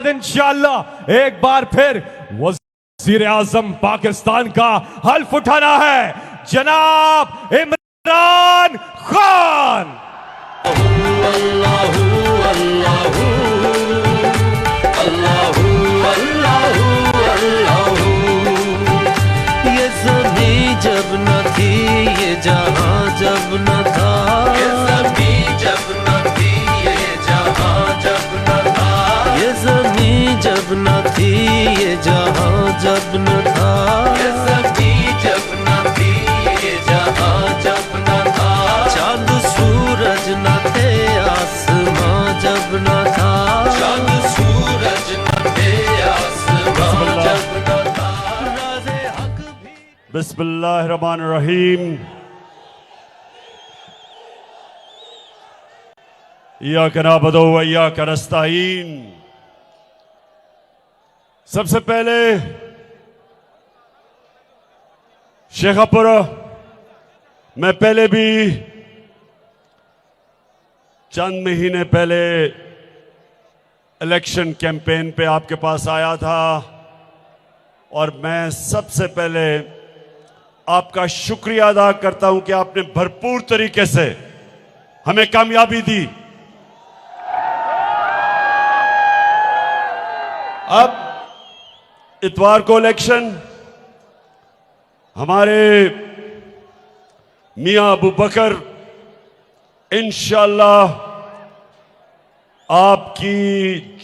इंशाअल्लाह एक बार फिर वज़ीर आज़म पाकिस्तान का हल्फ उठाना है जनाब इमरान खान। अल्लाहू अल्लाहू अल्लाहू अल्लाहू अल्लाहू। ये ज़मीं जब न थी, ये जहां जब न था, ये ज़मीं जब न थी, ये जहां जब न था, ये ज़मीं जब न थी, ये जहां जब न था, ये ज़मीं जब न थी, ये जहां जब न था। चांद सूरज न थे, आसमां जब न था, चांद सूरज न थे, आसमां जब न था। राज़े हक भी बिस्मिल्लाहिर्रहमानिर्रहीम। इय्याका नअबुदु व इय्याका नस्तईन। सबसे पहले शेखपुर मैं पहले भी चंद महीने पहले इलेक्शन कैंपेन पे आपके पास आया था और मैं सबसे पहले आपका शुक्रिया अदा करता हूं कि आपने भरपूर तरीके से हमें कामयाबी दी। अब इतवार को इलेक्शन हमारे मियां अबू बकर इंशाअल्लाह आपकी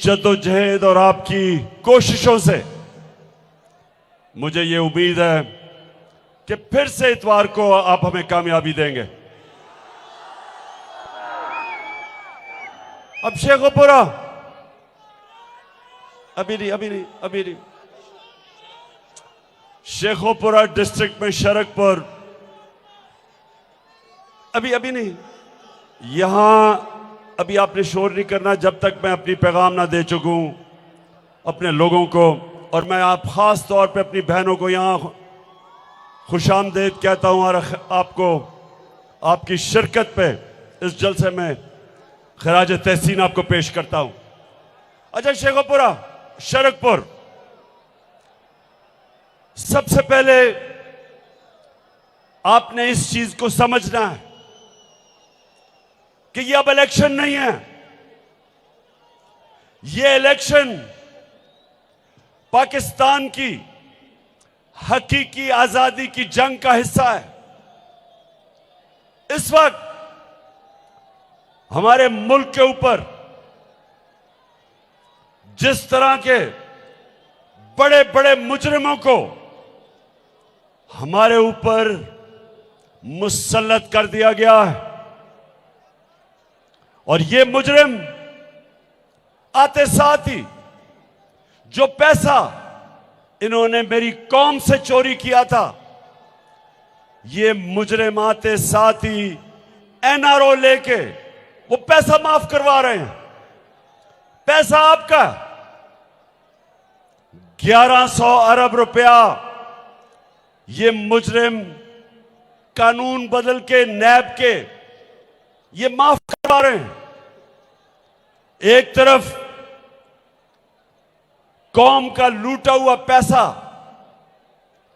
जद्दोजहद और आपकी कोशिशों से मुझे ये उम्मीद है कि फिर से इतवार को आप हमें कामयाबी देंगे। अब शेखपुरा अभी नहीं शेखोपुरा डिस्ट्रिक्ट में शरकपुर अभी नहीं। यहां अभी आपने शोर नहीं करना जब तक मैं अपनी पैगाम ना दे चुकूं अपने लोगों को। और मैं आप खास तौर पे अपनी बहनों को यहां खुशामदीद कहता हूं और आपको आपकी शिरकत पे इस जलसे में खराज तहसीन आपको पेश करता हूं। अच्छा शेखोपुरा शरकपुर, सबसे पहले आपने इस चीज को समझना है कि यह अब इलेक्शन नहीं है, यह इलेक्शन पाकिस्तान की हकीकी आजादी की जंग का हिस्सा है। इस वक्त हमारे मुल्क के ऊपर जिस तरह के बड़े बड़े मुजरिमों को हमारे ऊपर मुसल्लत कर दिया गया है और ये मुजरिम आते साथ ही जो पैसा इन्होंने मेरी कौम से चोरी किया था, ये मुजरिम आते साथ ही एनआरओ लेके वो पैसा माफ करवा रहे हैं। पैसा आपका 1100 अरब रुपया ये मुजरिम कानून बदल के नैब के ये माफ करवा रहे हैं। एक तरफ कौम का लूटा हुआ पैसा,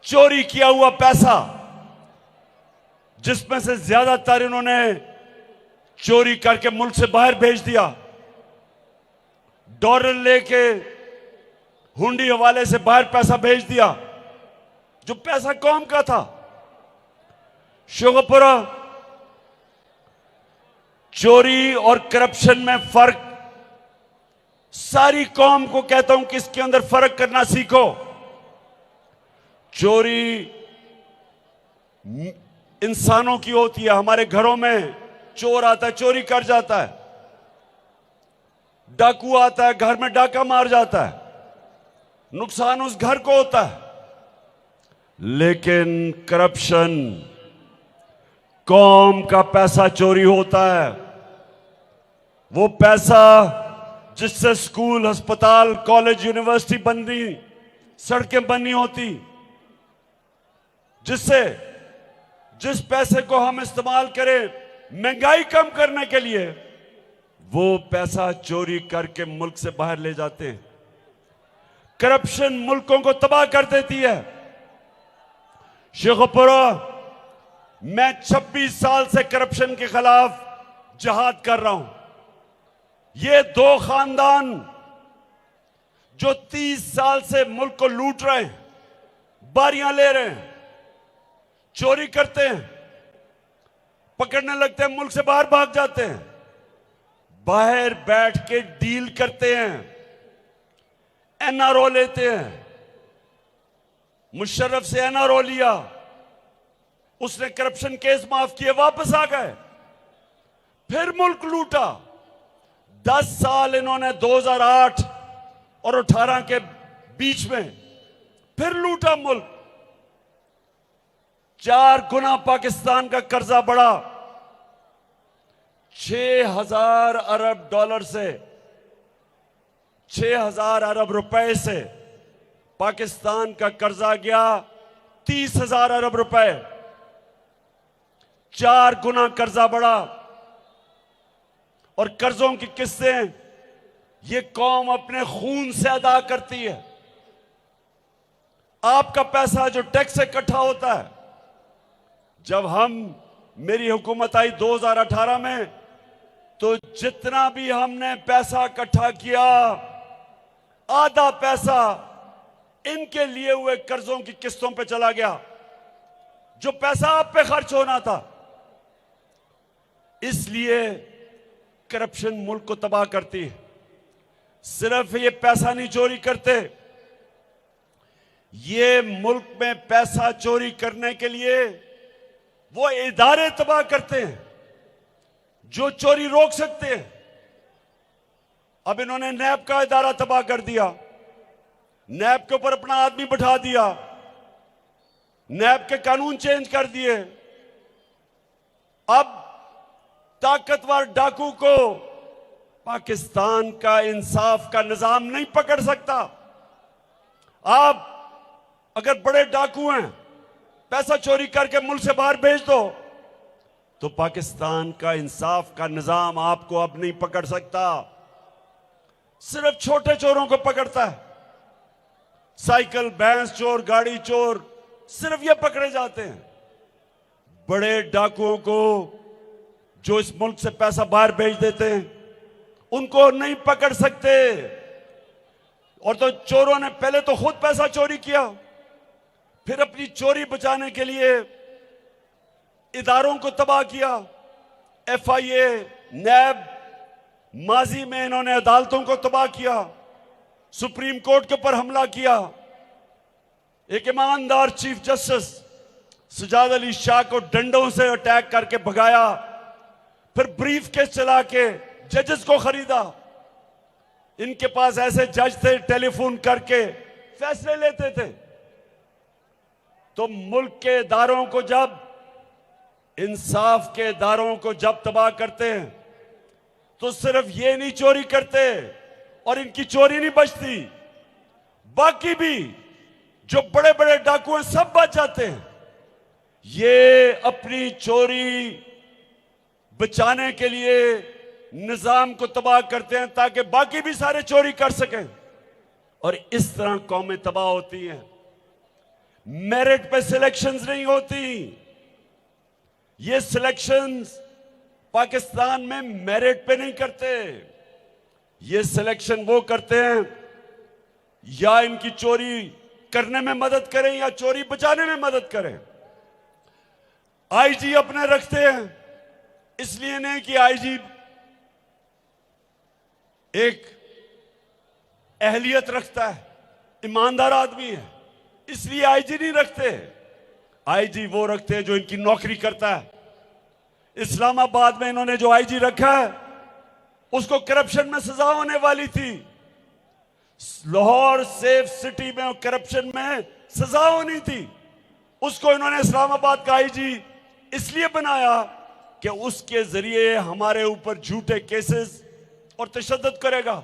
चोरी किया हुआ पैसा, जिसमें से ज्यादातर इन्होंने चोरी करके मुल्क से बाहर भेज दिया, डॉलर लेके हुंडी हवाले से बाहर पैसा भेज दिया, जो पैसा कौम का था। शेखपुरा चोरी और करप्शन में फर्क, सारी कौम को कहता हूं कि इसके अंदर फर्क करना सीखो। चोरी इंसानों की होती है, हमारे घरों में चोर आता है, चोरी कर जाता है, डाकू आता है, घर में डाका मार जाता है, नुकसान उस घर को होता है। लेकिन करप्शन, कौम का पैसा चोरी होता है, वो पैसा जिससे स्कूल, अस्पताल, कॉलेज, यूनिवर्सिटी बननी, सड़कें बननी होती, जिससे जिस पैसे को हम इस्तेमाल करें महंगाई कम करने के लिए, वो पैसा चोरी करके मुल्क से बाहर ले जाते हैं। करप्शन मुल्कों को तबाह कर देती है। शेखुपुरा, मैं 26 साल से करप्शन के खिलाफ जहाद कर रहा हूं। ये दो खानदान जो 30 साल से मुल्क को लूट रहे हैं, बारियां ले रहे हैं, चोरी करते हैं, पकड़ने लगते हैं, मुल्क से बाहर भाग जाते हैं, बाहर बैठ के डील करते हैं, एनआरओ लेते हैं। मुशर्रफ से एनआरओ लिया, उसने करप्शन केस माफ किए, वापस आ गए, फिर मुल्क लूटा। 10 साल इन्होंने 2008 और 18 के बीच में फिर लूटा मुल्क। 4 गुना पाकिस्तान का कर्जा बढ़ा। 6,000 अरब डॉलर से, 6,000 अरब रुपए से पाकिस्तान का कर्जा गया 30,000 अरब रुपए। 4 गुना कर्जा बढ़ा। और कर्जों की किस्तें ये कौम अपने खून से अदा करती है। आपका पैसा जो टैक्स से इकट्ठा होता है, जब मेरी हुकूमत आई 2018 में, तो जितना भी हमने पैसा इकट्ठा किया, आधा पैसा इनके लिए हुए कर्जों की किस्तों पे चला गया, जो पैसा आप पे खर्च होना था। इसलिए करप्शन मुल्क को तबाह करती है। सिर्फ ये पैसा नहीं चोरी करते, ये मुल्क में पैसा चोरी करने के लिए वो इदारे तबाह करते हैं जो चोरी रोक सकते हैं। अब इन्होंने नैब का इदारा तबाह कर दिया, नैब के ऊपर अपना आदमी बैठा दिया, नैब के कानून चेंज कर दिए। अब ताकतवर डाकू को पाकिस्तान का इंसाफ का निजाम नहीं पकड़ सकता। आप अगर बड़े डाकू हैं, पैसा चोरी करके मुल्क से बाहर भेज दो, तो पाकिस्तान का इंसाफ का निजाम आपको अब नहीं पकड़ सकता। सिर्फ छोटे चोरों को पकड़ता है। साइकिल, भैंस चोर, गाड़ी चोर, सिर्फ ये पकड़े जाते हैं। बड़े डाकुओं को जो इस मुल्क से पैसा बाहर भेज देते हैं, उनको नहीं पकड़ सकते। और तो चोरों ने पहले तो खुद पैसा चोरी किया, फिर अपनी चोरी बचाने के लिए इदारों को तबाह किया। FIA, नैब, माजी में इन्होंने अदालतों को तबाह किया, सुप्रीम कोर्ट के ऊपर हमला किया। एक ईमानदार चीफ जस्टिस सजाद अली शाह को डंडों से अटैक करके भगाया, फिर ब्रीफ केस चला के जजेस को खरीदा। इनके पास ऐसे जज थे, टेलीफोन करके फैसले लेते थे। तो मुल्क के इदारों को जब, इंसाफ के इदारों को जब तबाह करते हैं, तो सिर्फ ये नहीं चोरी करते और इनकी चोरी नहीं बचती, बाकी भी जो बड़े बड़े डाकू हैं सब बच जाते हैं। ये अपनी चोरी बचाने के लिए निजाम को तबाह करते हैं ताकि बाकी भी सारे चोरी कर सकें, और इस तरह कौमें तबाह होती हैं। मेरिट पे सिलेक्शंस नहीं होती। ये सिलेक्शंस पाकिस्तान में मेरिट पे नहीं करते। ये सिलेक्शन वो करते हैं या इनकी चोरी करने में मदद करें या चोरी बचाने में मदद करें। IG अपने रखते हैं, इसलिए नहीं कि IG एक अहलियत रखता है, ईमानदार आदमी है, इसलिए IG नहीं रखते। IG वो रखते हैं जो इनकी नौकरी करता है। इस्लामाबाद में इन्होंने जो IG रखा है, उसको करप्शन में सजा होने वाली थी। लाहौर सेफ सिटी में करप्शन में सजा होनी थी, उसको इन्होंने इस्लामाबाद का IG इसलिए बनाया कि उसके जरिए हमारे ऊपर झूठे केसेस और तशद्दुद करेगा।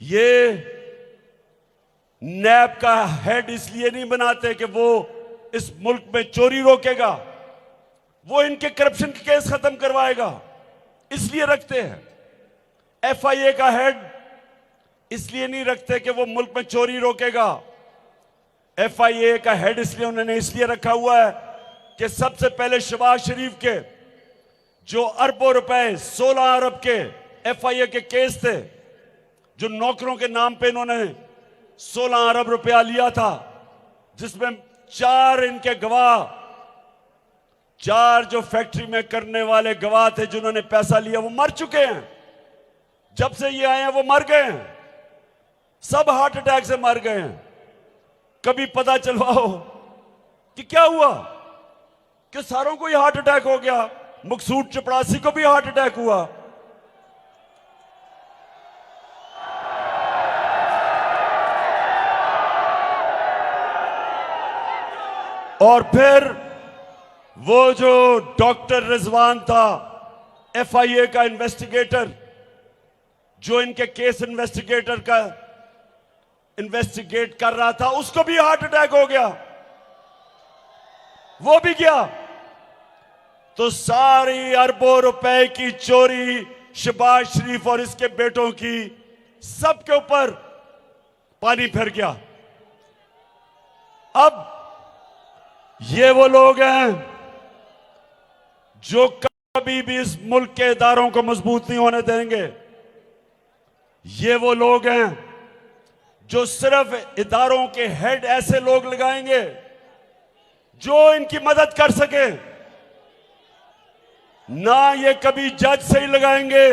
ये नैब का हेड इसलिए नहीं बनाते कि वो इस मुल्क में चोरी रोकेगा, वो इनके करप्शन के केस खत्म करवाएगा, इसलिए रखते हैं। FIA का हेड इसलिए नहीं रखते कि वो मुल्क में चोरी रोकेगा। FIA का हेड इसलिए उन्होंने इसलिए रखा हुआ है कि सबसे पहले शहबाज शरीफ के जो अरबों रुपए 16 अरब के FIA के केस थे, जो नौकरों के नाम पे इन्होंने 16 अरब रुपया लिया था, जिसमें 4 इनके गवाह, 4 जो फैक्ट्री में करने वाले गवाह थे जिन्होंने पैसा लिया, वो मर चुके हैं। जब से ये आए हैं वो मर गए हैं, सब हार्ट अटैक से मर गए हैं। कभी पता चलवाओ कि क्या हुआ, कि सारों को ही हार्ट अटैक हो गया, मकसूद चपड़ासी को भी हार्ट अटैक हुआ। और फिर वो जो डॉक्टर रिजवान था, FIA का इन्वेस्टिगेटर, जो इनके केस इन्वेस्टिगेट कर रहा था, उसको भी हार्ट अटैक हो गया, वो भी गया। तो सारी अरबों रुपए की चोरी शहबाज शरीफ और इसके बेटों की, सबके ऊपर पानी फिर गया। अब ये वो लोग हैं जो कभी भी इस मुल्क के इदारों को मजबूत नहीं होने देंगे। ये वो लोग हैं जो सिर्फ इदारों के हेड ऐसे लोग लगाएंगे जो इनकी मदद कर सके। ना ये कभी जज सही लगाएंगे,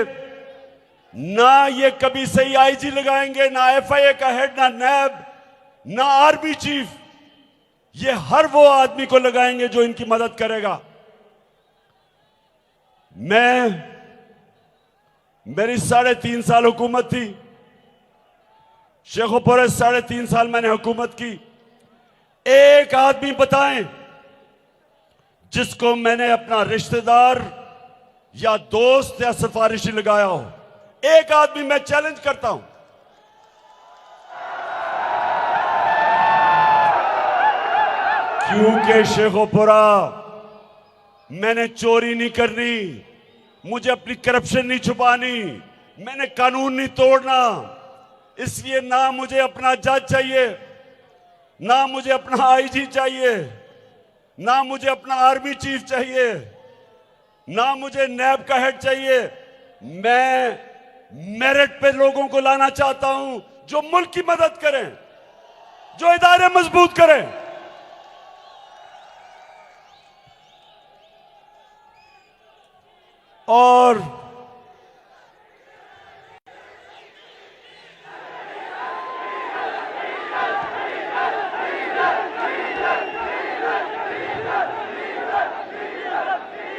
ना ये कभी सही IG लगाएंगे, ना FIA का हेड, ना नैब, ना आर्मी चीफ। ये हर वो आदमी को लगाएंगे जो इनकी मदद करेगा। मेरी 3.5 साल हुकूमत थी शेखोपुर, 3.5 साल मैंने हुकूमत की। एक आदमी बताएं जिसको मैंने अपना रिश्तेदार या दोस्त या सिफारिशी लगाया हो। एक आदमी, मैं चैलेंज करता हूं। क्योंकि शेखोपुरा मैंने चोरी नहीं करनी, मुझे अपनी करप्शन नहीं छुपानी, मैंने कानून नहीं तोड़ना। इसलिए ना मुझे अपना जज चाहिए, ना मुझे अपना IG चाहिए, ना मुझे अपना आर्मी चीफ चाहिए, ना मुझे नैब का हेड चाहिए। मैं मेरिट पे लोगों को लाना चाहता हूं जो मुल्क की मदद करें, जो इदारे मजबूत करें। और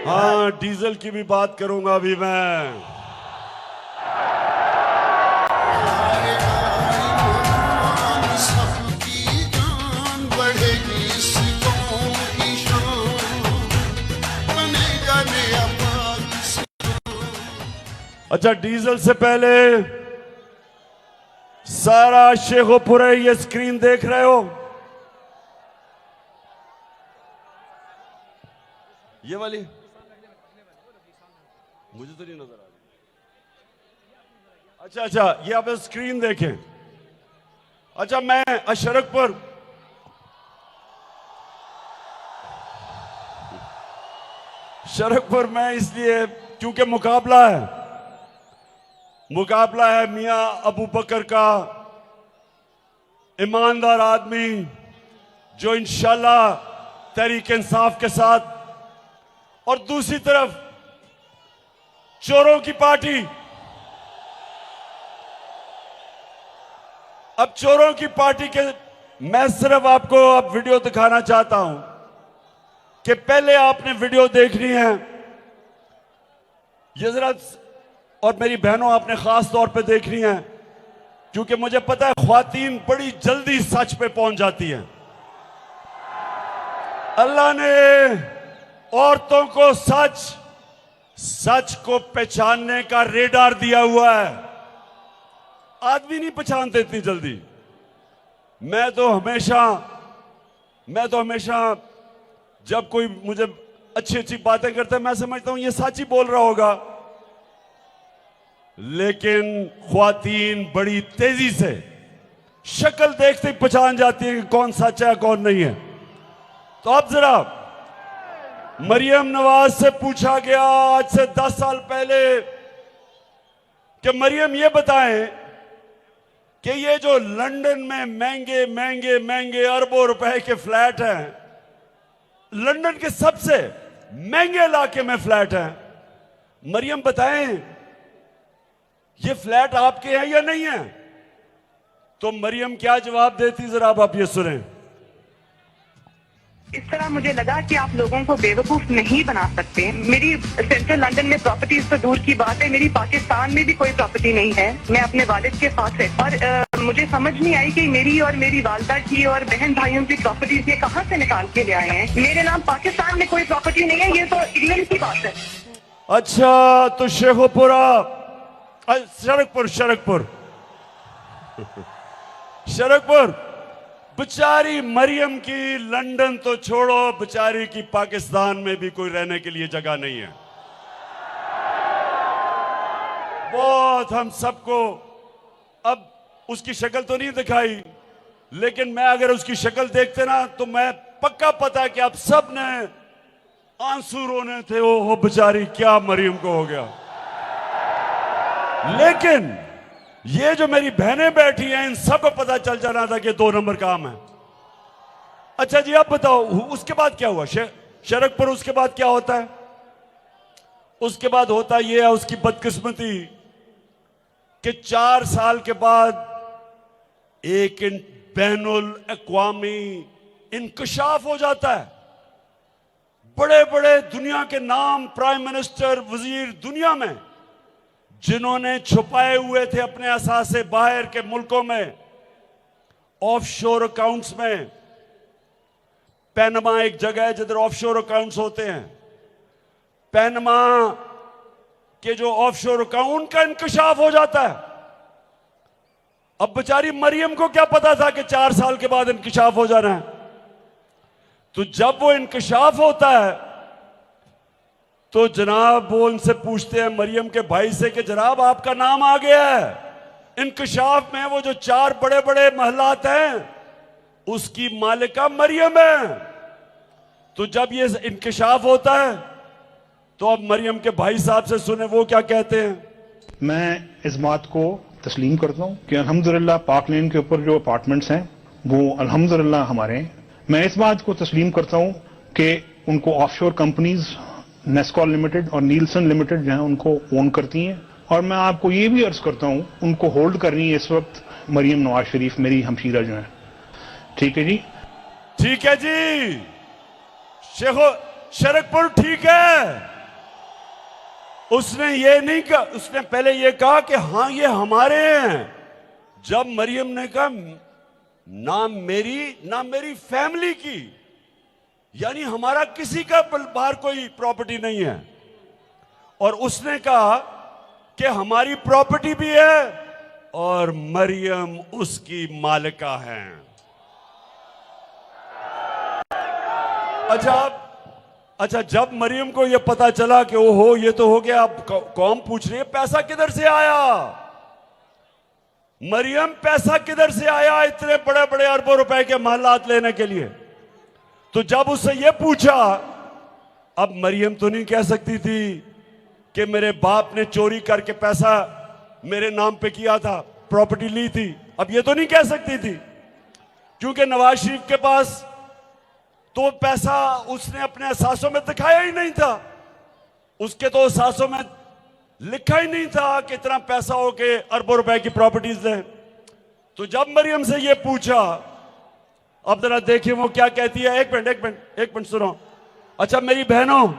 हाँ, डीजल की भी बात करूंगा अभी मैं। अच्छा, डीजल से पहले सारा शेखोपुरा ये स्क्रीन देख रहे हो, ये वाली मुझे तो नहीं नजर आ रही। अच्छा, ये आप स्क्रीन देखें। अच्छा, मैं शरकपुर में इसलिए क्योंकि मुकाबला है मियां अबू बकर का, ईमानदार आदमी जो इंशाल्लाह तहरीक इंसाफ के साथ, और दूसरी तरफ चोरों की पार्टी। अब चोरों की पार्टी के, मैं सिर्फ आपको अब वीडियो दिखाना चाहता हूं कि पहले आपने वीडियो देखनी है ये जरा, और मेरी बहनों आपने खास तौर पे देखनी है, क्योंकि मुझे पता है ख्वातीन बड़ी जल्दी सच पे पहुंच जाती हैं। अल्लाह ने औरतों को सच को पहचानने का रेडार दिया हुआ है। आदमी नहीं पहचानते इतनी जल्दी। मैं तो हमेशा जब कोई मुझे अच्छी अच्छी बातें करता है, मैं समझता हूं ये सच ही बोल रहा होगा। लेकिन ख्वातीन बड़ी तेजी से शक्ल देखते ही पहचान जाती है कि कौन सच है कौन नहीं है। तो अब जरा मरियम नवाज से पूछा गया आज से 10 साल पहले कि मरियम ये बताएं कि ये जो लंदन में महंगे महंगे महंगे अरबों रुपए के फ्लैट हैं, लंदन के सबसे महंगे इलाके में फ्लैट हैं, मरियम बताएं ये फ्लैट आपके हैं या नहीं है? तो मरियम क्या जवाब देती, जरा आप ये सुने। इस तरह मुझे लगा कि आप लोगों को बेवकूफ नहीं बना सकते। मेरी सेंट्रल लंदन में प्रॉपर्टीज तो दूर की बात है, मेरी पाकिस्तान में भी कोई प्रॉपर्टी नहीं है। मैं अपने वालिद के साथ है और मुझे समझ नहीं आई कि मेरी और मेरी वालदा की और बहन भाइयों की प्रॉपर्टीज ये कहाँ से निकाल के ले आए हैं। मेरे नाम पाकिस्तान में कोई प्रॉपर्टी नहीं है, ये तो इंग्लैंड की बात है। अच्छा, तो शेखोपुरा शरकपुर बेचारी मरियम की लंदन तो छोड़ो, बेचारी की पाकिस्तान में भी कोई रहने के लिए जगह नहीं है। बहुत हम सबको अब उसकी शक्ल तो नहीं दिखाई, लेकिन मैं अगर उसकी शक्ल देखते ना तो मैं पक्का पता कि आप सब ने आंसू रोने थे। ओ बेचारी, क्या मरियम को हो गया। लेकिन ये जो मेरी बहनें बैठी हैं, इन सबको पता चल जाना था कि 2 नंबर काम है। अच्छा जी, आप बताओ उसके बाद क्या हुआ शरकपुर? उसके बाद क्या होता है? उसके बाद होता यह है उसकी बदकिस्मती कि 4 साल के बाद एक बैनुल अक़वामी इंकशाफ हो जाता है। बड़े बड़े दुनिया के नाम, प्राइम मिनिस्टर, वजीर दुनिया में, जिन्होंने छुपाए हुए थे अपने असासे बाहर के मुल्कों में, ऑफशोर अकाउंट्स में। पैनमा एक जगह है जिधर ऑफशोर अकाउंट्स होते हैं। पैनमा के जो ऑफशोर अकाउंट का इंकशाफ हो जाता है। अब बेचारी मरियम को क्या पता था कि 4 साल के बाद इंकशाफ हो जाना है। तो जब वो इंकशाफ होता है तो जनाब वो उनसे पूछते हैं मरियम के भाई से कि जनाब आपका नाम आ गया है इंकशाफ में। वो जो 4 बड़े बड़े महलात हैं उसकी मालिका मरियम है। तो जब ये इंकशाफ होता है तो अब मरियम के भाई साहब से सुने वो क्या कहते हैं। मैं इस बात को तस्लीम करता हूँ कि अल्हम्दुलिल्लाह पार्क लेन के ऊपर जो अपार्टमेंट्स हैं वो अल्हम्दुलिल्लाह हमारे हैं। मैं इस बात को तस्लीम करता हूँ कि उनको ऑफशोर कंपनीज नेस्कॉल लिमिटेड और नीलसन लिमिटेड जो है उनको ओन करती हैं। और मैं आपको ये भी अर्ज करता हूँ उनको होल्ड कर रही है इस वक्त मरियम नवाज शरीफ, मेरी हमशीरा जो है। ठीक है जी, ठीक है जी। शरकपुर ठीक है। उसने ये नहीं कहा, उसने पहले ये कहा कि हाँ ये हमारे हैं। जब मरियम ने कहा ना मेरी फैमिली की, यानी हमारा किसी का बाहर कोई प्रॉपर्टी नहीं है, और उसने कहा कि हमारी प्रॉपर्टी भी है और मरियम उसकी मालिका है। अच्छा, जब मरियम को यह पता चला कि ओहो ये तो हो गया, अब कौम पूछ रही है पैसा किधर से आया। मरियम पैसा किधर से आया इतने बड़े बड़े अरबों रुपए के महलात लेने के लिए। तो जब उससे यह पूछा, अब मरियम तो नहीं कह सकती थी कि मेरे बाप ने चोरी करके पैसा मेरे नाम पे किया था, प्रॉपर्टी ली थी। अब ये तो नहीं कह सकती थी क्योंकि नवाज शरीफ के पास तो पैसा उसने अपने असासों में दिखाया ही नहीं था। उसके तो असासों में लिखा ही नहीं था कि इतना पैसा हो के अरबों रुपए की प्रॉपर्टीज है। तो जब मरियम से ये पूछा, अब जरा देखिए वो क्या कहती है। एक मिनट सुनो। अच्छा मेरी बहनों,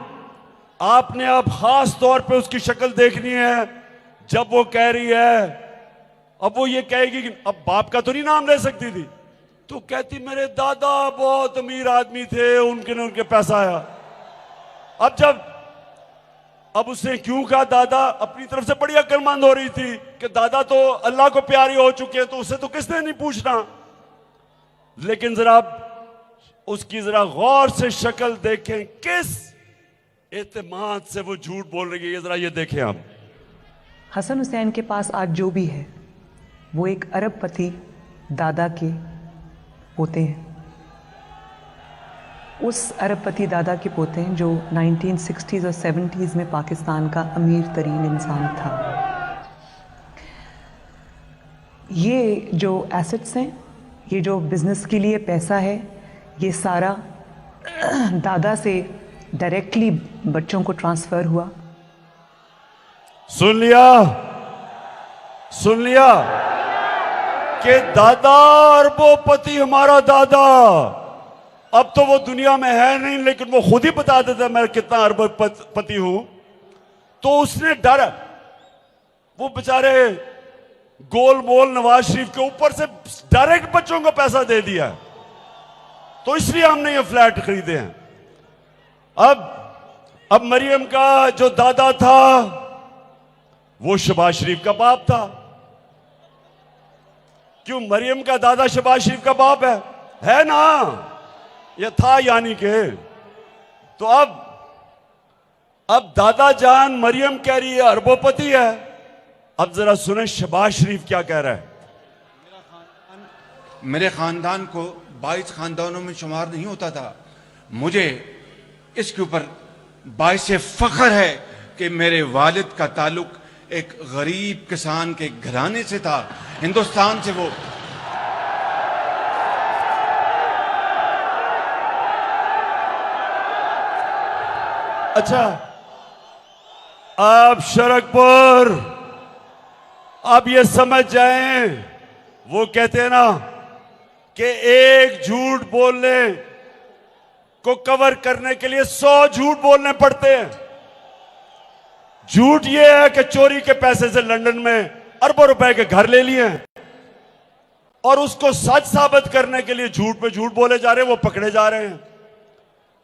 आपने अब खास तौर पे उसकी शक्ल देखनी है। जब वो कह रही है, अब वो ये कहेगी कि अब बाप का तो नहीं नाम ले सकती थी, तो कहती मेरे दादा बहुत अमीर आदमी थे, उनके पैसा आया। अब उसने क्यों कहा दादा, अपनी तरफ से बड़ी अक्लमंद हो रही थी कि दादा तो अल्लाह को प्यारे हो चुके हैं, तो उससे तो किसने नहीं पूछना। लेकिन जरा उसकी जरा गौर से शक्ल देखें, किस एतमाद से वो झूठ बोल रही है, जरा ये देखें आप। हसन हुसैन के पास आज जो भी है वो एक अरबपति दादा के पोते हैं। उस अरबपति दादा के पोते हैं जो 1960s और 70s में पाकिस्तान का अमीर तरीन इंसान था। ये जो एसेट्स हैं, ये जो बिज़नेस के लिए पैसा है, ये सारा दादा से डायरेक्टली बच्चों को ट्रांसफ़र हुआ। सुन लिया कि दादा अरबोपति हमारा दादा, अब तो वो दुनिया में है नहीं, लेकिन वो खुद ही बता देता मैं कितना अरबोपति हूं। तो उसने डर, वो बेचारे गोल मोल नवाज शरीफ के ऊपर से डायरेक्ट बच्चों को पैसा दे दिया, तो इसलिए हमने ये फ्लैट खरीदे हैं। अब मरियम का जो दादा था वो शहबाज शरीफ का बाप था। क्यों? मरियम का दादा शहबाज शरीफ का बाप है ना, ये था यानी के। तो अब दादा जान मरियम कह रही है अरबोपति है। अब जरा सुने शहबाज शरीफ क्या कह रहा है। मेरे खानदान को 22 खानदानों में शुमार नहीं होता था। मुझे इसके ऊपर बाइसे फख्र है कि मेरे वालिद का ताल्लुक एक गरीब किसान के घराने से था, हिंदुस्तान से। वो अच्छा, आप शरकपुर आप ये समझ जाएं, वो कहते हैं ना कि एक झूठ बोलने को कवर करने के लिए 100 झूठ बोलने पड़ते हैं। झूठ ये है कि चोरी के पैसे से लंदन में अरबों रुपए के घर ले लिए हैं, और उसको सच साबित करने के लिए झूठ पे झूठ बोले जा रहे हैं, वो पकड़े जा रहे हैं।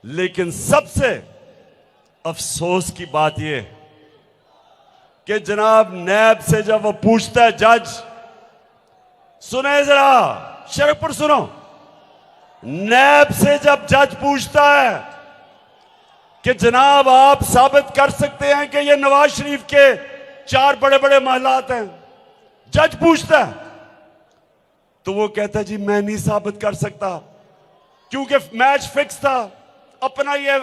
लेकिन सबसे अफसोस की बात यह कि जनाब नैब से जब वो पूछता है जज, सुने जरा शरकपुर सुनो, नैब से जब जज पूछता है कि जनाब आप साबित कर सकते हैं कि ये नवाज शरीफ के 4 बड़े बड़े महलात हैं, जज पूछता है, तो वो कहता है जी मैं नहीं साबित कर सकता, क्योंकि मैच फिक्स था, अपना ये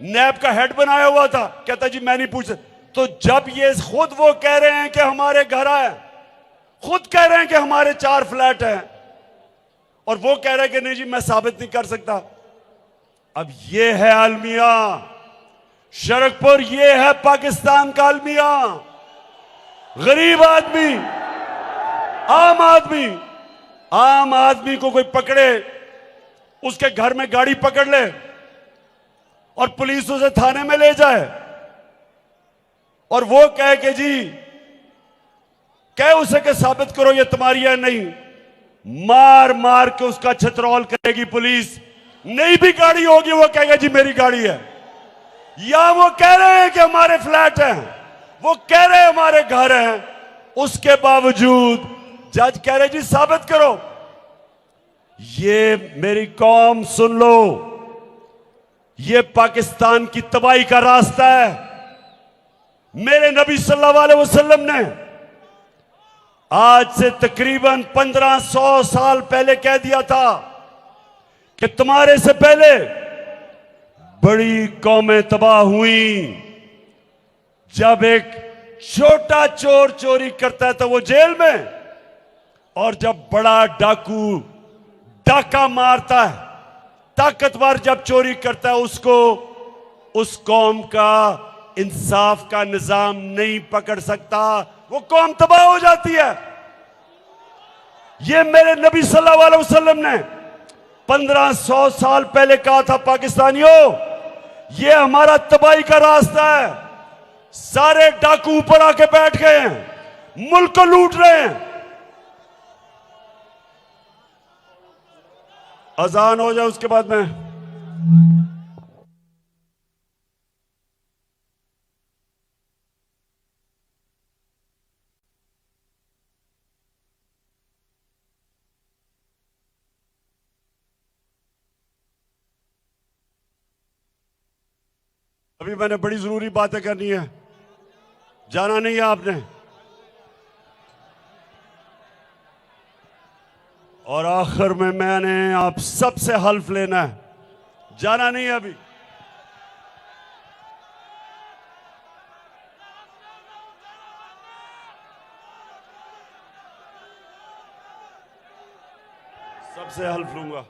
नैब का हेड बनाया हुआ था। कहता जी मैं नहीं पूछ सकता। तो जब ये खुद वो कह रहे हैं कि हमारे घर है, खुद कह रहे हैं कि हमारे 4 फ्लैट हैं, और वो कह रहे हैं कि नहीं जी मैं साबित नहीं कर सकता। अब ये है अलमिया शरकपुर, ये है पाकिस्तान का अलमिया। गरीब आदमी, आम आदमी को कोई पकड़े, उसके घर में गाड़ी पकड़ ले और पुलिस उसे थाने में ले जाए, और वो कहे कि जी कहे उसे कि साबित करो ये तुम्हारी है, नहीं, मार मार के उसका छतरौल करेगी पुलिस। नहीं भी गाड़ी होगी वो कहेगा जी मेरी गाड़ी है, या वो कह रहे हैं कि हमारे फ्लैट हैं, वो कह रहे हैं हमारे घर हैं, उसके बावजूद जज कह रहे जी साबित करो। ये मेरी कौम सुन लो, ये पाकिस्तान की तबाही का रास्ता है। मेरे नबी सल्लल्लाहु अलैहि वसल्लम ने आज से तकरीबन 1500 साल पहले कह दिया था कि तुम्हारे से पहले बड़ी कौमें तबाह हुई। जब एक छोटा चोर चोरी करता है तो वो जेल में, और जब बड़ा डाकू डाका मारता है, ताकतवर जब चोरी करता है, उसको उस कौम का इंसाफ का निजाम नहीं पकड़ सकता, वो कौम तबाह हो जाती है। ये मेरे नबी सल्लल्लाहु अलैहि वसल्लम ने 1500 साल पहले कहा था पाकिस्तानियों, ये हमारा तबाही का रास्ता है। सारे डाकू ऊपर आके बैठ गए हैं, मुल्क को लूट रहे हैं। अजान हो जाए उसके बाद में अभी मैंने बड़ी जरूरी बातें करनी है, जाना नहीं है आपने। और आखिर में मैंने आप सबसे हल्फ लेना है, जाना नहीं है अभी। सबसे हल्फ लूंगा।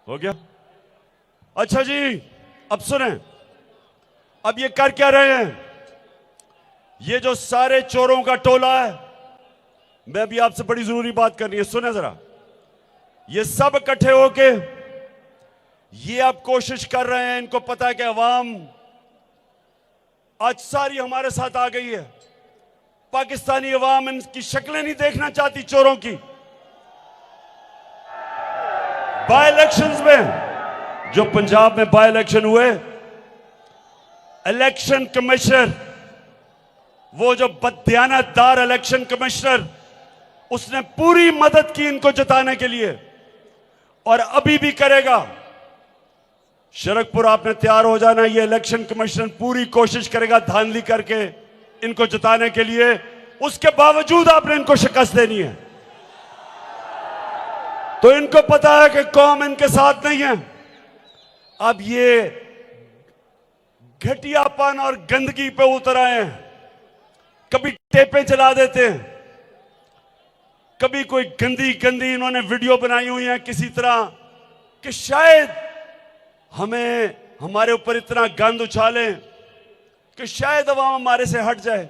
हो गया? अच्छा जी, अब सुने, अब ये कर क्या रहे हैं? ये जो सारे चोरों का टोला है, मैं भी आपसे बड़ी जरूरी बात करनी है, सुने जरा। ये सब इकट्ठे होके ये अब कोशिश कर रहे हैं, इनको पता है कि अवाम आज सारी हमारे साथ आ गई है। पाकिस्तानी अवाम इनकी शक्लें नहीं देखना चाहती चोरों की। बाय इलेक्शंस में, जो पंजाब में बाय इलेक्शन हुए, इलेक्शन कमिश्नर, वो जो बददियानतदार इलेक्शन कमिश्नर, उसने पूरी मदद की इनको जिताने के लिए और अभी भी करेगा। शरकपुर आपने तैयार हो जाना, ये इलेक्शन कमिश्नर पूरी कोशिश करेगा धांधली करके इनको जिताने के लिए। उसके बावजूद आपने इनको शिकस्त देनी है। तो इनको पता है कि कौम इनके साथ नहीं है। अब ये घटियापन और गंदगी पे उतर आए हैं। कभी टेपें चला देते हैं, कभी कोई गंदी गंदी इन्होंने वीडियो बनाई हुई है किसी तरह कि शायद हमें हमारे ऊपर इतना गंद उछालें कि शायद अवाम हमारे से हट जाए।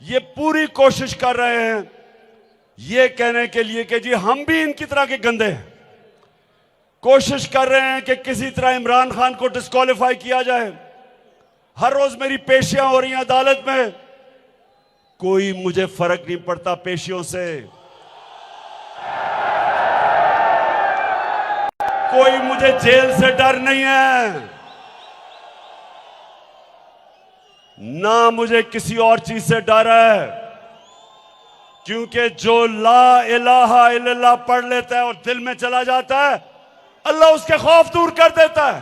ये पूरी कोशिश कर रहे हैं ये कहने के लिए कि जी हम भी इनकी तरह के गंदे हैं। कोशिश कर रहे हैं कि किसी तरह इमरान खान को डिस्क्वालीफाई किया जाए। हर रोज मेरी पेशियां हो रही हैं अदालत में, कोई मुझे फर्क नहीं पड़ता पेशियों से। कोई मुझे जेल से डर नहीं है, ना मुझे किसी और चीज से डर है, क्योंकि जो ला इलाहा इल्लल्लाह पढ़ लेता है और दिल में चला जाता है, अल्लाह उसके खौफ दूर कर देता है।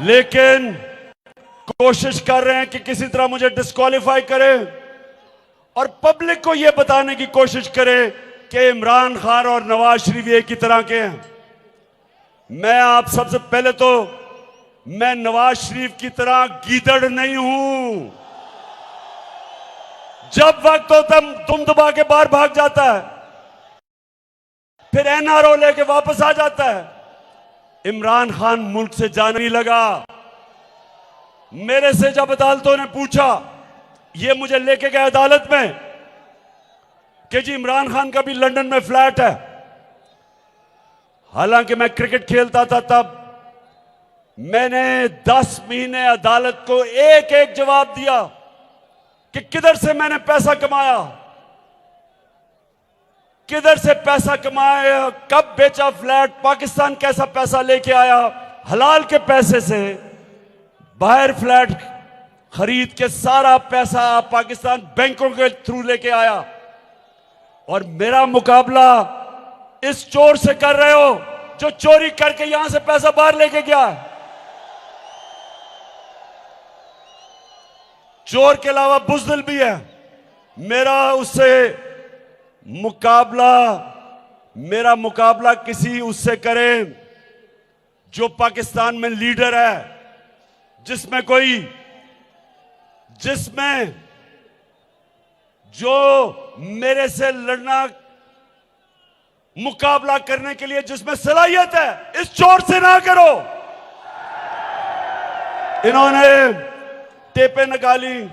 लेकिन कोशिश कर रहे हैं कि किसी तरह मुझे डिस्क्वालीफाई करें और पब्लिक को यह बताने की कोशिश करें कि इमरान खान और नवाज शरीफ एक ही तरह के हैं। मैं आप सबसे पहले तो, मैं नवाज शरीफ की तरह गीदड़ नहीं हूं। जब वक्त होता तुम दबा के बाहर भाग जाता है, फिर एनआरओ लेके वापस आ जाता है। इमरान खान मुल्क से जाने नहीं लगा। मेरे से जब अदालतों ने पूछा, ये मुझे लेके गए अदालत में कि जी इमरान खान का भी लंदन में फ्लैट है। हालांकि मैं क्रिकेट खेलता था तब, मैंने 10 महीने अदालत को एक एक जवाब दिया कि किधर से मैंने पैसा कमाया, किधर से पैसा कमाया, कब बेचा फ्लैट, पाकिस्तान कैसा पैसा लेके आया, हलाल के पैसे से बाहर फ्लैट खरीद के सारा पैसा पाकिस्तान बैंकों के थ्रू लेके आया। और मेरा मुकाबला इस चोर से कर रहे हो जो चोरी करके यहां से पैसा बाहर लेके गया। चोर के अलावा बुज़दिल भी है। मेरा उससे मेरा मुकाबला किसी उससे करें जो पाकिस्तान में लीडर है, जिसमें जो मेरे से लड़ना, मुकाबला करने के लिए जिसमें सलाहियत है। इस चोर से ना करो। इन्होंने टेपें निकाली।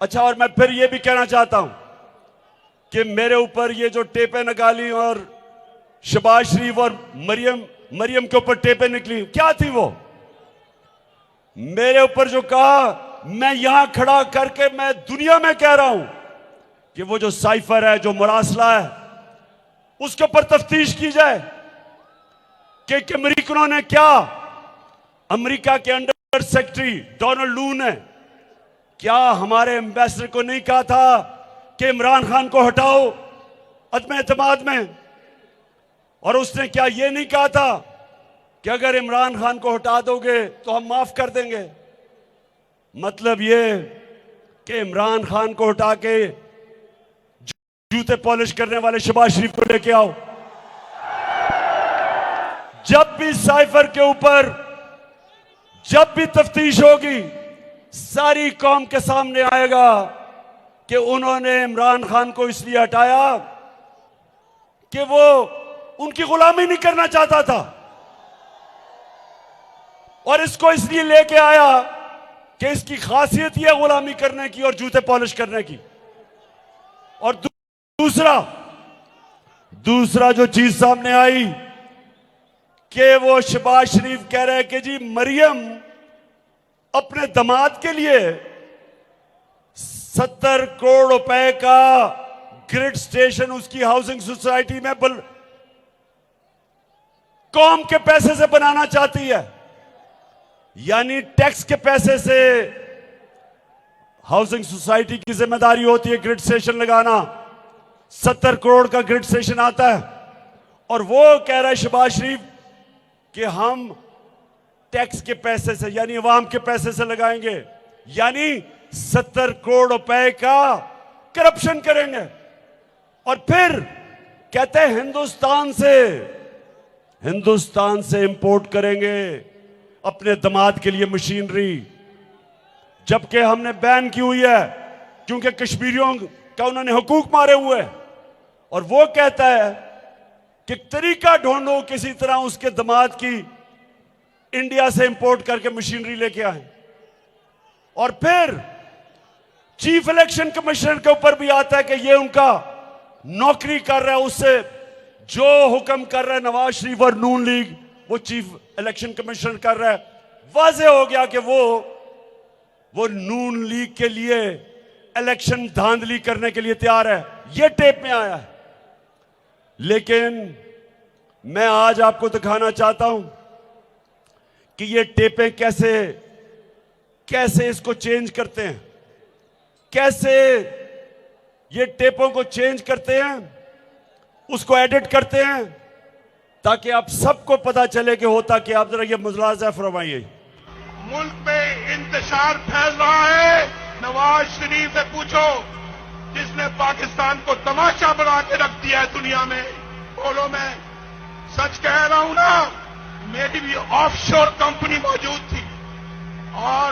अच्छा, और मैं फिर यह भी कहना चाहता हूं कि मेरे ऊपर ये जो टेपें निकाली और शहबाज शरीफ और मरियम के ऊपर टेपें निकली, क्या थी वो? मेरे ऊपर जो कहा, मैं यहां खड़ा करके मैं दुनिया में कह रहा हूं कि वो जो साइफर है, जो मुरासला है, उसके ऊपर तफ्तीश की जाए। कि अमेरिकनों ने क्या, अमेरिका के अंडर सेक्रेटरी डोनाल्ड लू ने क्या हमारे एम्बेसडर को नहीं कहा था कि इमरान खान को हटाओ अदम एतमाद में? और उसने क्या ये नहीं कहा था कि अगर इमरान खान को हटा दोगे तो हम माफ कर देंगे? मतलब ये कि इमरान खान को हटा के जूते पॉलिश करने वाले शहबाज शरीफ को लेके आओ। जब भी साइफर के ऊपर जब भी तफ्तीश होगी, सारी कौम के सामने आएगा कि उन्होंने इमरान खान को इसलिए हटाया कि वो उनकी गुलामी नहीं करना चाहता था, और इसको इसलिए लेके आया कि इसकी खासियत यह गुलामी करने की और जूते पॉलिश करने की। और दूसरा जो चीज सामने आई कि वो शहबाज शरीफ कह रहे हैं कि जी मरियम अपने दामाद के लिए 70 करोड़ रुपए का ग्रिड स्टेशन उसकी हाउसिंग सोसाइटी में कौम के पैसे से बनाना चाहती है, यानी टैक्स के पैसे से। हाउसिंग सोसाइटी की जिम्मेदारी होती है ग्रिड स्टेशन लगाना, 70 करोड़ का ग्रिड स्टेशन आता है, और वो कह रहा है शहबाज शरीफ कि हम टैक्स के पैसे से यानी अवाम के पैसे से लगाएंगे, यानी 70 करोड़ रुपए का करप्शन करेंगे। और फिर कहते हैं हिंदुस्तान से इंपोर्ट करेंगे अपने दामाद के लिए मशीनरी, जबकि हमने बैन की हुई है क्योंकि कश्मीरियों का उन्होंने हुकूक मारे हुए। और वो कहता है कि तरीका ढूंढो किसी तरह उसके दामाद की इंडिया से इंपोर्ट करके मशीनरी लेके आए। और फिर चीफ इलेक्शन कमिश्नर के ऊपर भी आता है कि ये उनका नौकरी कर रहा है, उससे जो हुक्म कर रहा है नवाज शरीफ और नून लीग वो चीफ इलेक्शन कमिश्नर कर रहा है। वाज़ेह हो गया कि वो नून लीग के लिए इलेक्शन धांधली करने के लिए तैयार है। ये टेप में आया है। लेकिन मैं आज आपको दिखाना चाहता हूं कि ये टेपें कैसे इसको चेंज करते हैं, कैसे ये टेपों को चेंज करते हैं, उसको एडिट करते हैं, ताकि आप सबको पता चले कि होता कि आप जरा ये मुलाजा फरमाइए। मुल्क में इंतशार फैल रहा है। नवाज शरीफ से पूछो, जिसने पाकिस्तान को तमाशा बना के रख दिया है दुनिया में। बोलो, मैं सच कह रहा हूं ना, मेरी भी ऑफशोर कंपनी मौजूद थी, और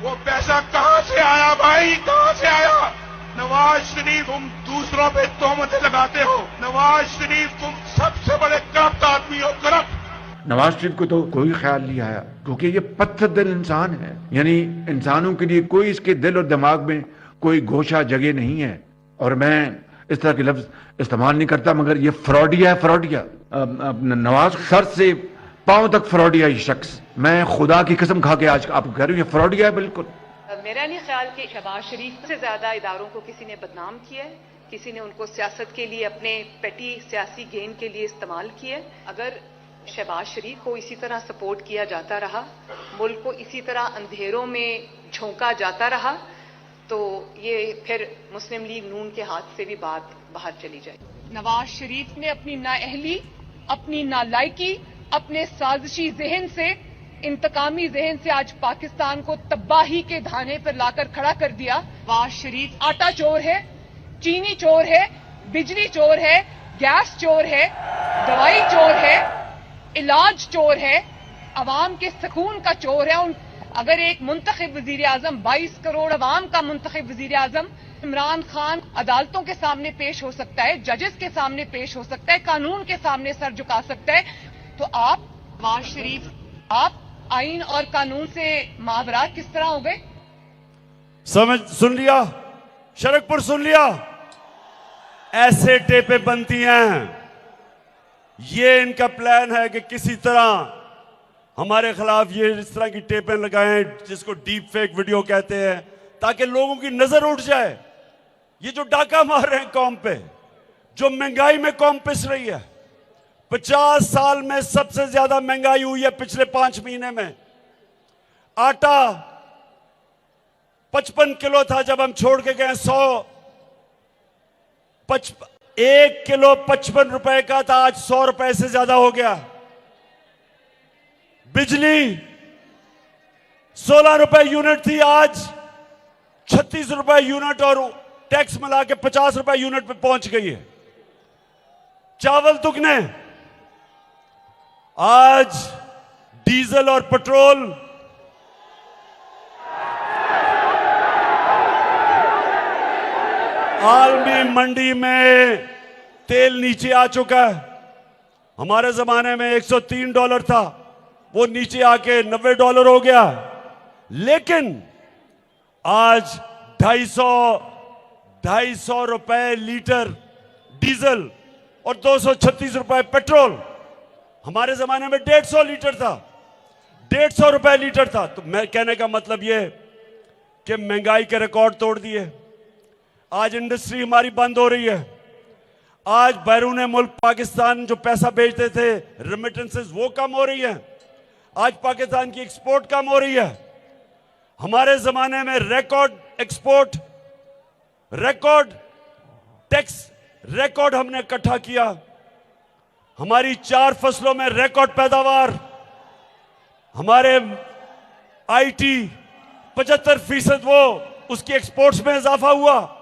वो पैसा कहां से आया भाई, कहां से आया? नवाज शरीफ, तुम दूसरों पे तोहमतें लगाते हो। नवाज शरीफ, तुम सबसे बड़े करप्ट आदमी हो, करप्ट। नवाज शरीफ को तो कोई ख्याल नहीं आया, क्योंकि ये पत्थर दिल इंसान है, यानी इंसानों के लिए कोई इसके दिल और दिमाग में कोई गोशा जगह नहीं है। और मैं इस तरह के लफ्ज इस्तेमाल नहीं करता, मगर ये फ्रॉडिया है, फ्रॉडिया। नवाज सर से पांव तक फ्रॉडिया ये शख्स। मैं खुदा की कसम खा के आज आपको कह रही हूँ, ये फ्रॉडिया है बिल्कुल। मेरा नहीं ख्याल कि शहबाज शरीफ से ज्यादा इदारों को किसी ने बदनाम किया है, किसी ने उनको सियासत के लिए अपने पेटी सियासी गेन के लिए इस्तेमाल किया है। अगर शहबाज शरीफ को इसी तरह सपोर्ट किया जाता रहा, मुल्क को इसी तरह अंधेरों में झोंका जाता रहा, तो ये फिर मुस्लिम लीग नून के हाथ से भी बात बाहर चली जाएगी। नवाज शरीफ ने अपनी नाअहली, अपनी नालायकी, अपने साजिशी जहन से, इंतकामी जहन से आज पाकिस्तान को तबाही के धाने पर लाकर खड़ा कर दिया। नवाज शरीफ आटा चोर है, चीनी चोर है, बिजली चोर है, गैस चोर है, दवाई चोर है, इलाज चोर है, अवाम के सुकून का चोर है। अगर एक मुंतखब वजीर आजम, 22 करोड़ अवाम का मुंतखब वजीर आजम इमरान खान अदालतों के सामने पेश हो सकता है, जजेस के सामने पेश हो सकता है, कानून के सामने सर झुका सकता है, तो आप नवाज शरीफ, आप आइन और कानून से मावरात किस तरह हो गए? सुन लिया, शरकपुर सुन लिया। ऐसे टेपें बनती हैं। ये इनका प्लान है कि किसी तरह हमारे खिलाफ ये इस तरह की टेपें लगाएं, जिसको डीप फेक वीडियो कहते हैं, ताकि लोगों की नजर उठ जाए। ये जो डाका मार रहे हैं कौम पे, जो महंगाई में कौम पिस रही है, 50 साल में सबसे ज्यादा महंगाई हुई है पिछले 5 महीने में। आटा 55 किलो था जब हम छोड़ के गए 1 किलो 55 रुपए का था, आज 100 रुपए से ज्यादा हो गया। बिजली 16 रुपए यूनिट थी, आज 36 रुपए यूनिट और टैक्स मिला के 50 रुपए यूनिट पे पहुंच गई है। चावल दुगने, आज डीजल और पेट्रोल आलमी मंडी में तेल नीचे आ चुका है। हमारे जमाने में $103 था, वो नीचे आके $90 हो गया। लेकिन आज 250 रुपए लीटर डीजल और 236 रुपए पेट्रोल। हमारे जमाने में 150 लीटर था, 150 रुपए लीटर था। तो मैं कहने का मतलब यह कि महंगाई के रिकॉर्ड तोड़ दिए। आज इंडस्ट्री हमारी बंद हो रही है। आज बैरून मुल्क पाकिस्तान जो पैसा भेजते थे, रेमिटेंसेस, वो कम हो रही है। आज पाकिस्तान की एक्सपोर्ट कम हो रही है। हमारे जमाने में record export, record tax, record हमने इकट्ठा किया। हमारी 4 फसलों में रिकॉर्ड पैदावार। हमारे आईटी 75% वो उसकी एक्सपोर्ट्स में इजाफा हुआ।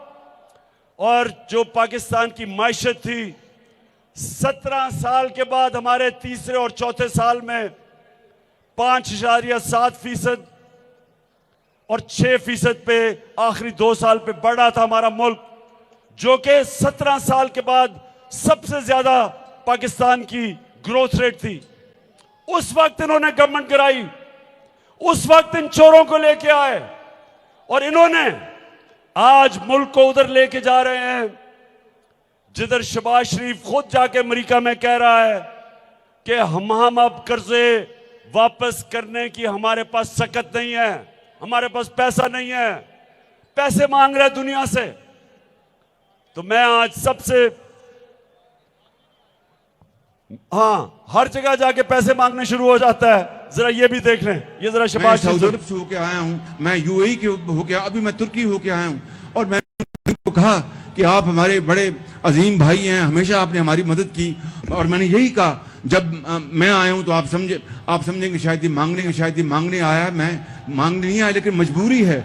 और जो पाकिस्तान की मायशत थी 17 साल के बाद हमारे तीसरे और चौथे साल में 5.7% और 6% पे आखिरी 2 साल पे बढ़ा था हमारा मुल्क, जो कि 17 साल के बाद सबसे ज्यादा पाकिस्तान की ग्रोथ रेट थी। उस वक्त इन्होंने गवर्नमेंट गिराई, उस वक्त इन चोरों को लेके आए और इन्होंने आज मुल्क को उधर लेके जा रहे हैं जिधर शहबाज शरीफ खुद जाके अमेरिका में कह रहा है कि हम अब कर्जे वापस करने की हमारे पास सकत नहीं है, हमारे पास पैसा नहीं है, पैसे मांग रहे दुनिया से। तो मैं आज सबसे, हर जगह जाके पैसे मांगने शुरू हो जाता है। जरा ये भी देख लें, ये जरा शहबाज सऊदी अरब से होके आया हूं, मैं यूएई के होके, अभी मैं तुर्की होके आया हूं। और मैंने उनको कहा कि आप हमारे बड़े अजीम भाई हैं, हमेशा आपने हमारी मदद की। और मैंने यही कहा, जब मैं आया हूं तो आप समझेंगे शायद ये मांगने आया। मैं मांगने नहीं आया, लेकिन मजबूरी है।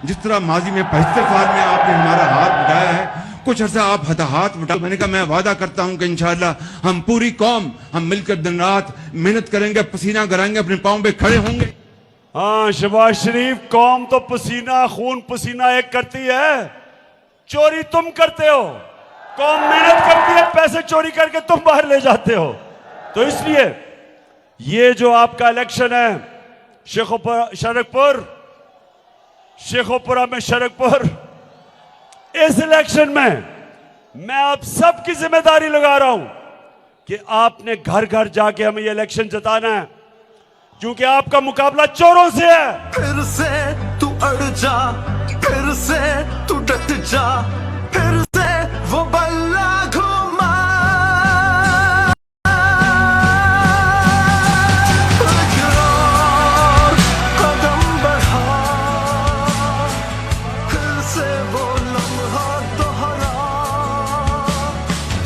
जिस तरह माजी में 75 साल में आपने हमारा हाथ बढ़ाया है, कुछ अर्सा आप हाथ बढ़ा। मैंने कहा मैं वादा करता हूं कि इंशाअल्लाह हम पूरी कौम हम मिलकर दिन रात मेहनत करेंगे, पसीना गराएंगे, अपने पांव पे खड़े होंगे। शहबाज शरीफ, कौम तो पसीना खून पसीना एक करती है, चोरी तुम करते हो। कौम मेहनत करती है, पैसे चोरी करके तुम बाहर ले जाते हो। तो इसलिए ये जो आपका इलेक्शन है शेखोपुरा में शरकपुर, इस इलेक्शन में मैं आप सबकी जिम्मेदारी लगा रहा हूं कि आपने घर घर जाके हमें ये इलेक्शन जिताना है, क्योंकि आपका मुकाबला चोरों से है। फिर से तू अड़ जा, फिर से तू डट जा, फिर से वो बल्ला घुमा। कदम बढ़ा, फिर से वो लम्हा दोहरा,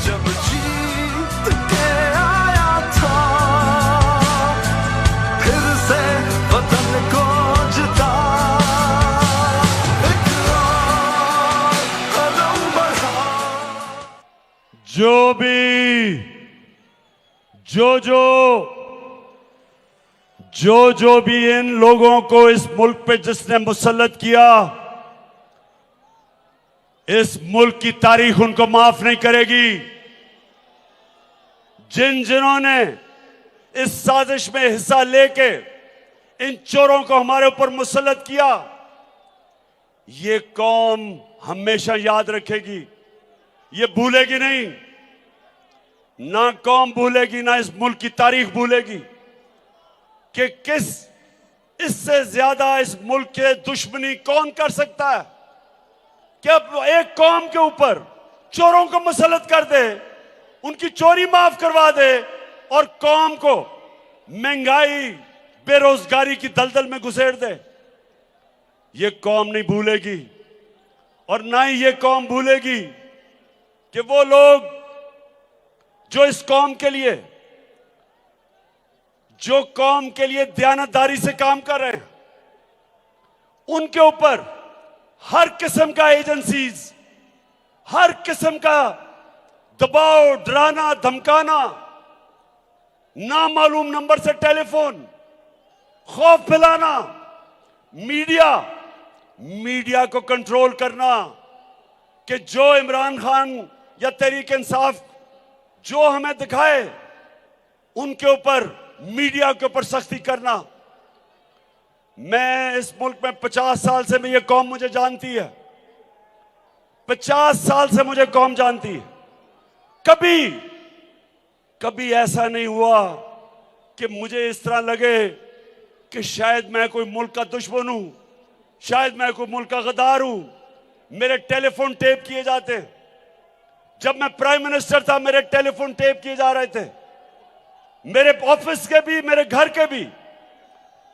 जब जीत के आया था, फिर से वतन को जिता। कदम बढ़ा। जो भी इन लोगों को इस मुल्क पे जिसने मुसल्लत किया, इस मुल्क की तारीख उनको माफ नहीं करेगी। जिन्होंने इस साजिश में हिस्सा लेके इन चोरों को हमारे ऊपर मुसल्लत किया, ये कौम हमेशा याद रखेगी, ये भूलेगी नहीं। ना कौम भूलेगी, ना इस मुल्क की तारीख भूलेगी कि किस इससे ज्यादा इस मुल्क के दुश्मनी कौन कर सकता है कि अब एक कौम के ऊपर चोरों को मुसल्लत कर दे, उनकी चोरी माफ करवा दे और कौम को महंगाई बेरोजगारी की दलदल में घुसेड़ दे। ये कौम नहीं भूलेगी और ना ही ये कौम भूलेगी कि वो लोग जो इस कौम के लिए, जो कौम के लिए दयानतदारी से काम कर रहे हैं, उनके ऊपर हर किस्म का एजेंसीज, हर किस्म का दबाव, डराना, धमकाना, नामालूम नंबर से टेलीफोन, खौफ फैलाना, मीडिया को कंट्रोल करना कि जो इमरान खान या तहरीक इंसाफ जो हमें दिखाए उनके ऊपर, मीडिया के ऊपर सख्ती करना। मैं इस मुल्क में 50 साल से ये कौम मुझे जानती है, 50 साल से मुझे कौम जानती है। कभी ऐसा नहीं हुआ कि मुझे इस तरह लगे कि शायद मैं कोई मुल्क का दुश्मन हूं, शायद मैं कोई मुल्क का गद्दार हूं। मेरे टेलीफोन टेप किए जाते, जब मैं प्राइम मिनिस्टर था मेरे टेलीफोन टेप किए जा रहे थे, मेरे ऑफिस के भी, मेरे घर के भी,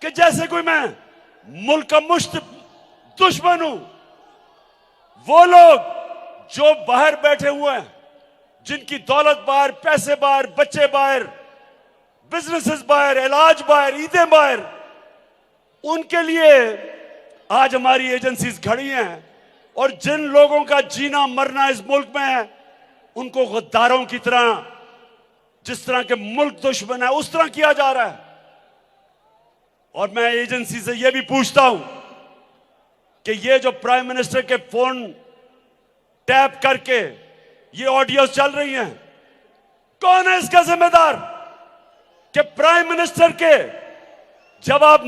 कि जैसे कोई मैं मुल्क का मुश्त दुश्मन हूं। वो लोग जो बाहर बैठे हुए हैं, जिनकी दौलत बाहर, पैसे बाहर, बच्चे बाहर, बिजनेसेस बाहर, इलाज बाहर, ईदें बाहर, उनके लिए आज हमारी एजेंसीज खड़ी हैं। और जिन लोगों का जीना मरना इस मुल्क में है, उनको गद्दारों की तरह, जिस तरह के मुल्क दुश्मन है, उस तरह किया जा रहा है। और मैं एजेंसी से यह भी पूछता हूं कि ये जो प्राइम मिनिस्टर के फोन टैप करके ये ऑडियो चल रही हैं, कौन है इसका जिम्मेदार? कि प्राइम मिनिस्टर के जब आप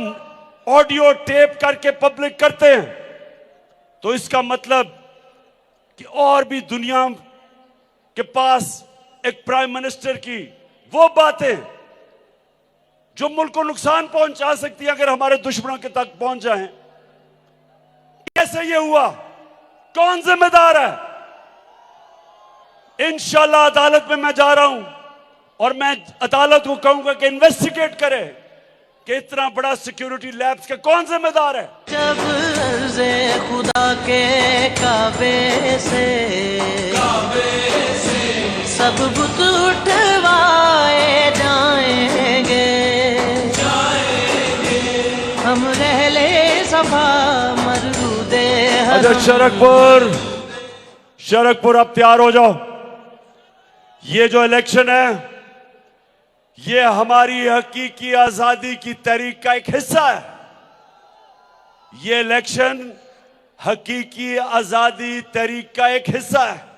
ऑडियो टेप करके पब्लिक करते हैं तो इसका मतलब कि और भी दुनिया के पास एक प्राइम मिनिस्टर की वो बातें जो मुल्क को नुकसान पहुंचा सकती है अगर हमारे दुश्मनों के तक पहुंच जाएं। कैसे ये हुआ? कौन जिम्मेदार है? इंशाल्लाह अदालत में मैं जा रहा हूं और मैं अदालत को कहूंगा कि इन्वेस्टिगेट करे कि इतना बड़ा सिक्योरिटी लैब्स का कौन जिम्मेदार है। जब अर्ज़े खुदा के काबे से सब बुत उठवाए जाएंगे, हम रहले सफा मरदूदे। अच्छा शरकपुर अब तैयार हो जाओ। ये जो इलेक्शन है ये हमारी हकीकी आजादी की तहरीक का एक हिस्सा है। ये इलेक्शन हकीकी आजादी तहरीक का एक हिस्सा है।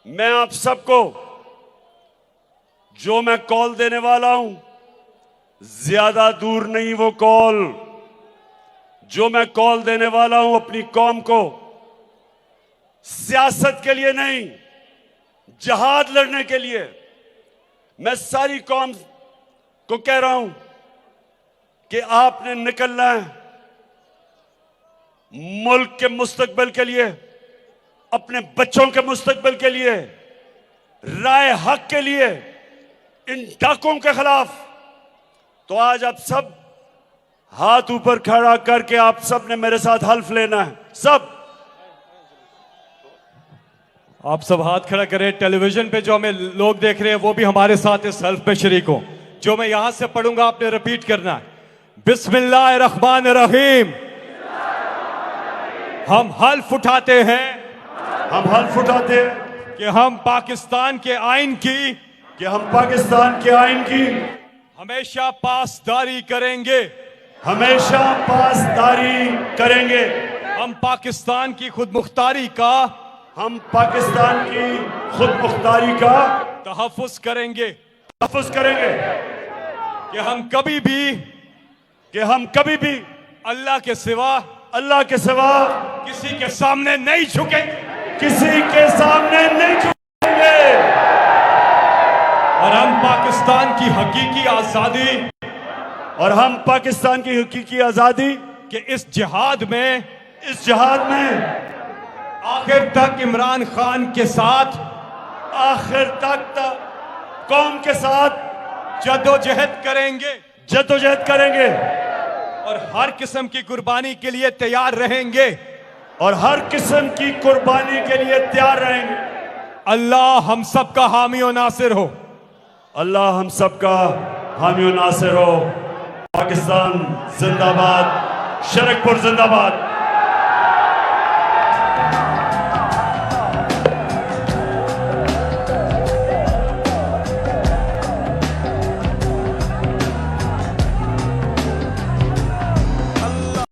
मैं आप सबको जो मैं कॉल देने वाला हूं, ज्यादा दूर नहीं वो कॉल। जो मैं कॉल देने वाला हूं अपनी कौम को सियासत के लिए नहीं, जहाद लड़ने के लिए। मैं सारी कौम को कह रहा हूं कि आपने निकलना है मुल्क के मुस्तकबिल के लिए, अपने बच्चों के मुस्तकबिल के लिए, राय हक के लिए, इन डाकों के खिलाफ। तो आज आप सब हाथ ऊपर खड़ा करके आप सब ने मेरे साथ हल्फ लेना है। सब आप सब हाथ खड़ा करें। टेलीविजन पे जो हमें लोग देख रहे हैं वो भी हमारे साथ इस हल्फ में शरीक हो। जो मैं यहां से पढ़ूंगा आपने रिपीट करना है। बिस्मिल्लाहिर्रहमानिर्रहीम। हम हल्फ उठाते हैं कि हम पाकिस्तान के आइन की हमेशा पासदारी करेंगे। हम पाकिस्तान की खुदमुख्तारी का तहफ़्फ़ुज़ करेंगे कि हम कभी भी अल्लाह के सिवा किसी के सामने नहीं झुकेंगे। और हम पाकिस्तान की हकीकी आजादी के इस जिहाद में आखिर तक इमरान खान के साथ आखिर तक कौम के साथ जद्दोजहद करेंगे जद्दोजहद करेंगे और हर किस्म की कुर्बानी के लिए तैयार रहेंगे और हर किस्म की कुर्बानी के लिए तैयार रहेंगे। अल्लाह हम सब का हामी और नासिर हो। अल्लाह हम सब का हामी और नासिर हो। पाकिस्तान जिंदाबाद, शरकपुर जिंदाबाद।